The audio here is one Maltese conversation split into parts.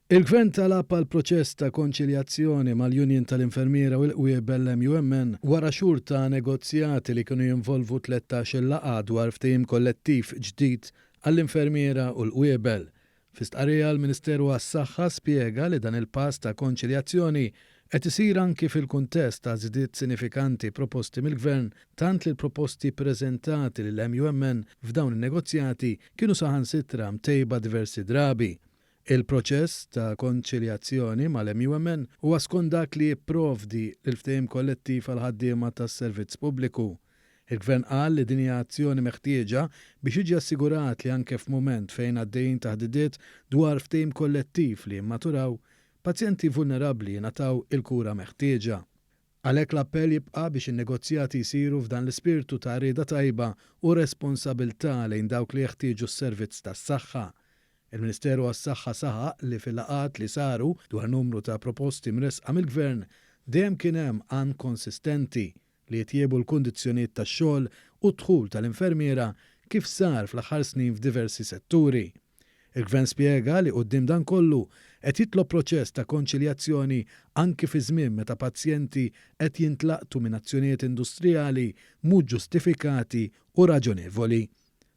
Il-Gvern talab għal proċess ta' konċiljazzjoni mal-Union tal-Infermiera u l-Qwiebel MUMN wara xhur ta' negozjati li kienu jinvolvu 13 laqgħa dwar ftehim kollettiv ġdid għall-infermiera u l-Qwiebel. F'istqarrija l-Ministeru għas-Saħħa spjega li dan il-pass ta' konċiljazzjoni qed isir anki fil-kuntest ta' żidiet sinifikanti proposti mill-Gvern tant li l-proposti preżentati lill-MUMN f'dawn in-negozjati kienu saħansitra mtejba diversi drabi. Il-proċess ta' konċiljazzjoni mal-MUMN huwa skont dak li jipprovdi l-ftehim kollettiv għal ħaddiema tas-servizz pubbliku. Il-Gvern qal li din hija azzjoni meħtieġa biex jiġi assigurat li anke f'mument fejn għaddejjin taħdidiet dwar ftehim kollettiv li jimmaturaw, pazjenti vulnerabbli jingħataw il-kura meħtieġa. Għalhekk l-appell jibqa' biex in-negozjati jsiru f'dan l-ispirtu ta' rieda tajba u responsabbiltà lejn dawk li jeħtieġu s-servizz tas-saħħa. Il-Ministeru għas-Saħħa saħaq li fil-laqgħat li saru dwar numru ta' proposti mresqa mill-Gvern dejjem kien hemm għan konsistenti li jitjiebu l-kundizzjonijiet tax-xogħol u dħul tal-infermiera kif sar fl-aħħar snin f'diversi setturi. Il-Gvern spjega li quddiem dan kollu qed jitlob proċess ta' konċiljazzjoni anki fi żmien meta pazjenti qed jintlaqtu minn azzjonijiet industrijali mhux ġustifikati u raġonevoli.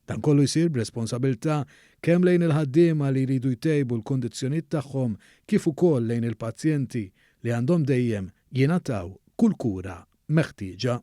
Dan kollu jsir b'responsabbiltà kemm lejn il-ħaddiema li jridu jtejbu l-kondizzjonijiet tagħhom kif ukoll lejn il-pazjenti li għandhom dejjem jingħataw kull kura meħtieġa.